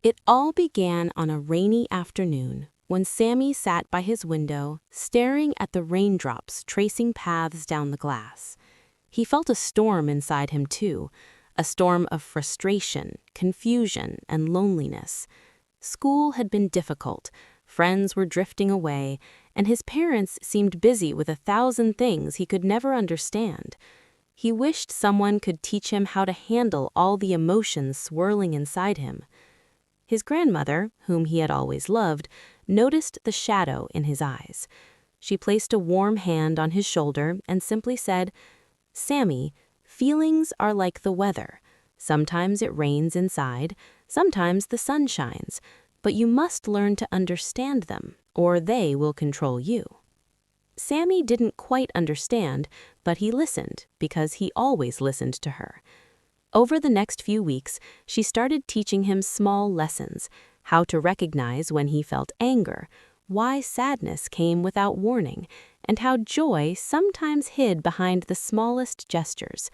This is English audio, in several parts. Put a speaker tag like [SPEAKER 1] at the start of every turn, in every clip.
[SPEAKER 1] It all began on a rainy afternoon when Sammy sat by his window, staring at the raindrops tracing paths down the glass. He felt a storm inside him too, a storm of frustration, confusion, and loneliness. School had been difficult, friends were drifting away, and his parents seemed busy with 1,000 things he could never understand. He wished someone could teach him how to handle all the emotions swirling inside him. His grandmother, whom he had always loved, noticed the shadow in his eyes. She placed a warm hand on his shoulder and simply said, "Sammy, feelings are like the weather. Sometimes it rains inside, sometimes the sun shines, but you must learn to understand them, or they will control you." Sammy didn't quite understand, but he listened because he always listened to her. Over the next few weeks, she started teaching him small lessons: how to recognize when he felt anger, why sadness came without warning, and how joy sometimes hid behind the smallest gestures.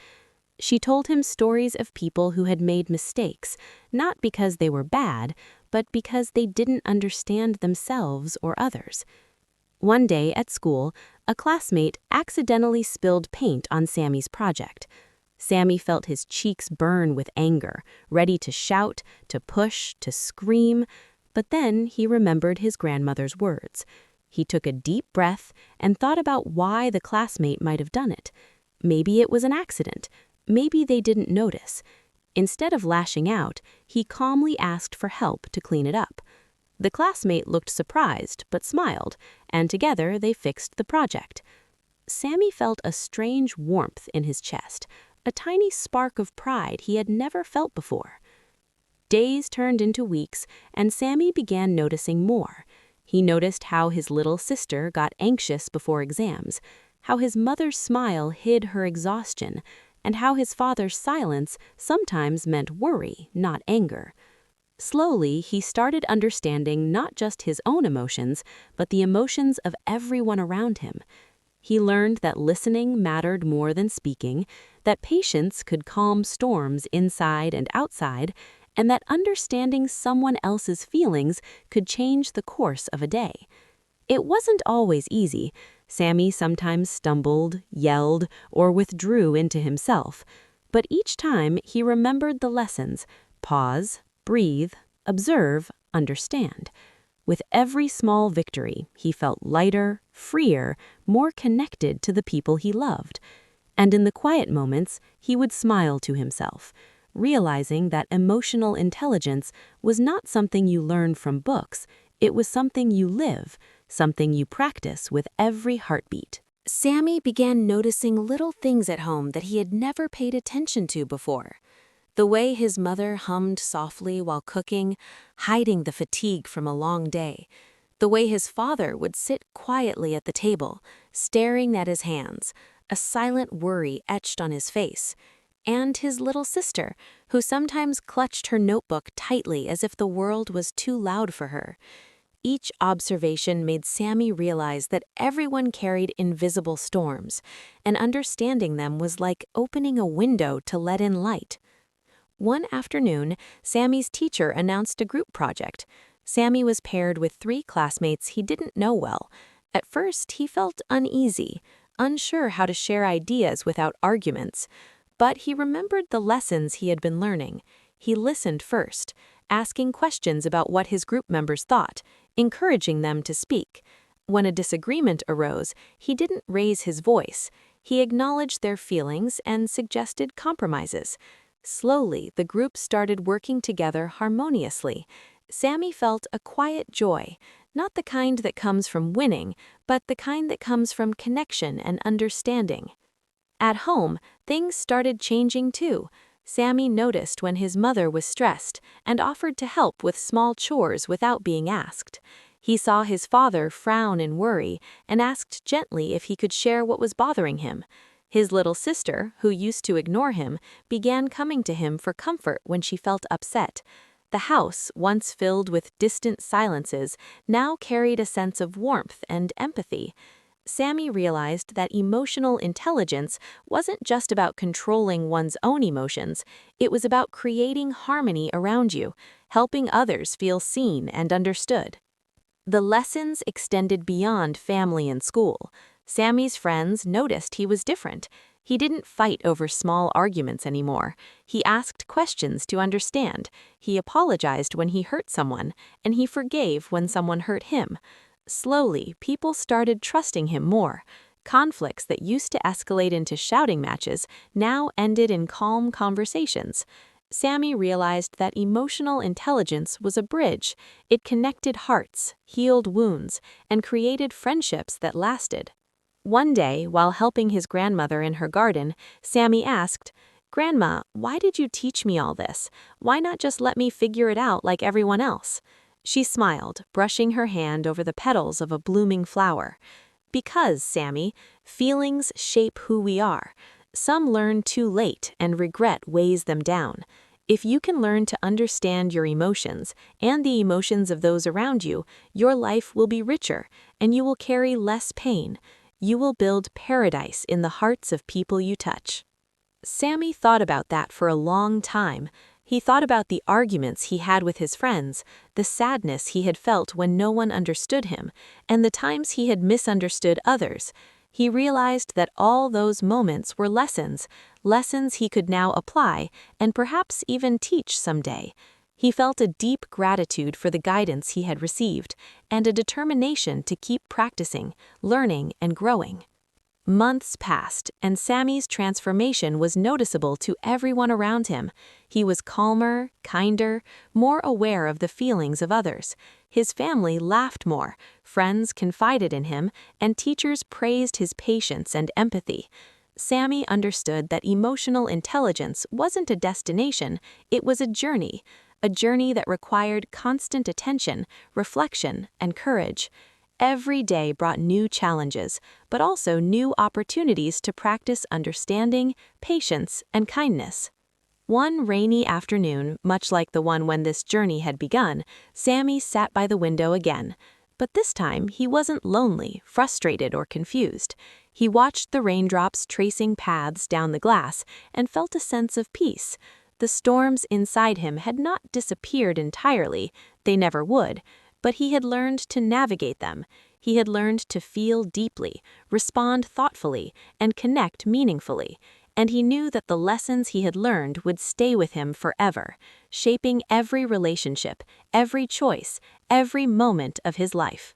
[SPEAKER 1] She told him stories of people who had made mistakes, not because they were bad, but because they didn't understand themselves or others. One day at school, a classmate accidentally spilled paint on Sammy's project. Sammy felt his cheeks burn with anger, ready to shout, to push, to scream, but then he remembered his grandmother's words. He took a deep breath and thought about why the classmate might have done it. Maybe it was an accident. Maybe they didn't notice. Instead of lashing out, he calmly asked for help to clean it up. The classmate looked surprised but smiled, and together they fixed the project. Sammy felt a strange warmth in his chest, a tiny spark of pride he had never felt before. Days turned into weeks, and Sammy began noticing more. He noticed how his little sister got anxious before exams, how his mother's smile hid her exhaustion, and how his father's silence sometimes meant worry, not anger. Slowly, he started understanding not just his own emotions, but the emotions of everyone around him. He learned that listening mattered more than speaking, that patience could calm storms inside and outside, and that understanding someone else's feelings could change the course of a day. It wasn't always easy. Sammy sometimes stumbled, yelled, or withdrew into himself. But each time he remembered the lessons: pause, breathe, observe, understand. With every small victory, he felt lighter, freer, more connected to the people he loved. And in the quiet moments, he would smile to himself, realizing that emotional intelligence was not something you learn from books. It was something you live, something you practice with every heartbeat. Sammy began noticing little things at home that he had never paid attention to before. The way his mother hummed softly while cooking, hiding the fatigue from a long day. The way his father would sit quietly at the table, staring at his hands, a silent worry etched on his face. And his little sister, who sometimes clutched her notebook tightly as if the world was too loud for her. Each observation made Sammy realize that everyone carried invisible storms, and understanding them was like opening a window to let in light. One afternoon, Sammy's teacher announced a group project. Sammy was paired with 3 classmates he didn't know well. At first, he felt uneasy, unsure how to share ideas without arguments. But he remembered the lessons he had been learning. He listened first, asking questions about what his group members thought, encouraging them to speak. When a disagreement arose, he didn't raise his voice. He acknowledged their feelings and suggested compromises. Slowly, the group started working together harmoniously. Sammy felt a quiet joy, not the kind that comes from winning, but the kind that comes from connection and understanding. At home, things started changing too. Sammy noticed when his mother was stressed and offered to help with small chores without being asked. He saw his father frown in worry and asked gently if he could share what was bothering him. His little sister, who used to ignore him, began coming to him for comfort when she felt upset. The house, once filled with distant silences, now carried a sense of warmth and empathy. Sami realized that emotional intelligence wasn't just about controlling one's own emotions, it was about creating harmony around you, helping others feel seen and understood. The lessons extended beyond family and school. Sami's friends noticed he was different. He didn't fight over small arguments anymore. He asked questions to understand. He apologized when he hurt someone, and he forgave when someone hurt him. Slowly, people started trusting him more. Conflicts that used to escalate into shouting matches now ended in calm conversations. Sami realized that emotional intelligence was a bridge. It connected hearts, healed wounds, and created friendships that lasted. One day, while helping his grandmother in her garden, Sami asked, "Grandma, why did you teach me all this? Why not just let me figure it out like everyone else?" She smiled, brushing her hand over the petals of a blooming flower. "Because, Sami, feelings shape who we are. Some learn too late and regret weighs them down. If you can learn to understand your emotions and the emotions of those around you, your life will be richer and you will carry less pain. You will build paradise in the hearts of people you touch." Sami thought about that for a long time. He thought about the arguments he had with his friends, the sadness he had felt when no one understood him, and the times he had misunderstood others. He realized that all those moments were lessons, lessons he could now apply and perhaps even teach someday. He felt a deep gratitude for the guidance he had received and a determination to keep practicing, learning, and growing. Months passed, and Sami's transformation was noticeable to everyone around him. He was calmer, kinder, more aware of the feelings of others. His family laughed more, friends confided in him, and teachers praised his patience and empathy. Sami understood that emotional intelligence wasn't a destination, it was a journey that required constant attention, reflection, and courage. Every day brought new challenges, but also new opportunities to practice understanding, patience, and kindness. One rainy afternoon, much like the one when this journey had begun, Sami sat by the window again. But this time, he wasn't lonely, frustrated, or confused. He watched the raindrops tracing paths down the glass and felt a sense of peace. The storms inside him had not disappeared entirely, they never would, but he had learned to navigate them. He had learned to feel deeply, respond thoughtfully, and connect meaningfully. And he knew that the lessons he had learned would stay with him forever, shaping every relationship, every choice, every moment of his life.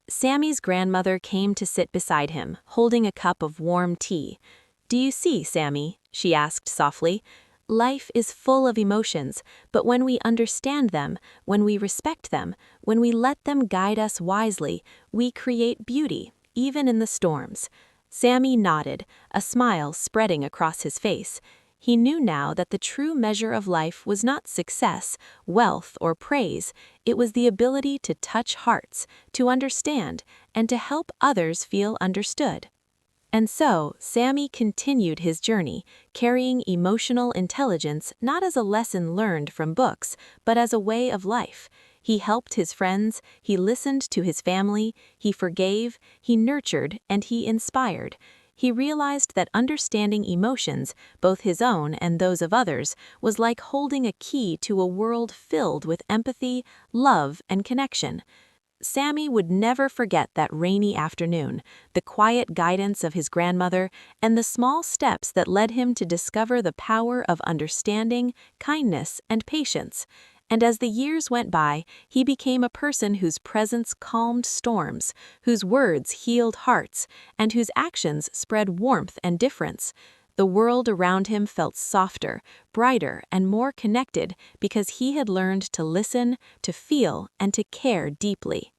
[SPEAKER 1] Sami's grandmother came to sit beside him, holding a cup of warm tea. "Do you see, Sami?" she asked softly. "Life is full of emotions, but when we understand them, when we respect them, when we let them guide us wisely, we create beauty, even in the storms." Sami nodded, a smile spreading across his face. He knew now that the true measure of life was not success, wealth, or praise. It was the ability to touch hearts, to understand, and to help others feel understood. And so, Sami continued his journey, carrying emotional intelligence not as a lesson learned from books, but as a way of life. He helped his friends, he listened to his family, he forgave, he nurtured, and he inspired. He realized that understanding emotions, both his own and those of others, was like holding a key to a world filled with empathy, love, and connection. Sami would never forget that rainy afternoon, the quiet guidance of his grandmother, and the small steps that led him to discover the power of understanding, kindness, and patience. And as the years went by, he became a person whose presence calmed storms, whose words healed hearts, and whose actions spread warmth and difference. The world around him felt softer, brighter, and more connected because he had learned to listen, to feel, and to care deeply.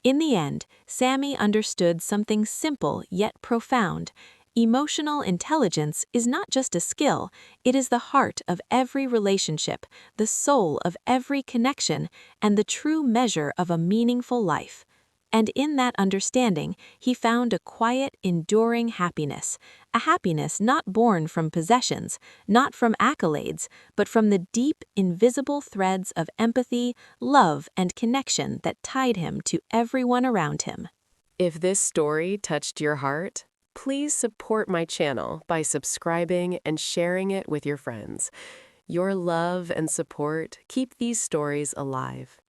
[SPEAKER 1] In the end, Sami understood something simple yet profound. Emotional intelligence is not just a skill, it is the heart of every relationship, the soul of every connection, and the true measure of a meaningful life. And in that understanding, he found a quiet, enduring happiness, a happiness not born from possessions, not from accolades, but from the deep, invisible threads of empathy, love, and connection that tied him to everyone around him.
[SPEAKER 2] If this story touched your heart, please support my channel by subscribing and sharing it with your friends. Your love and support keep these stories alive.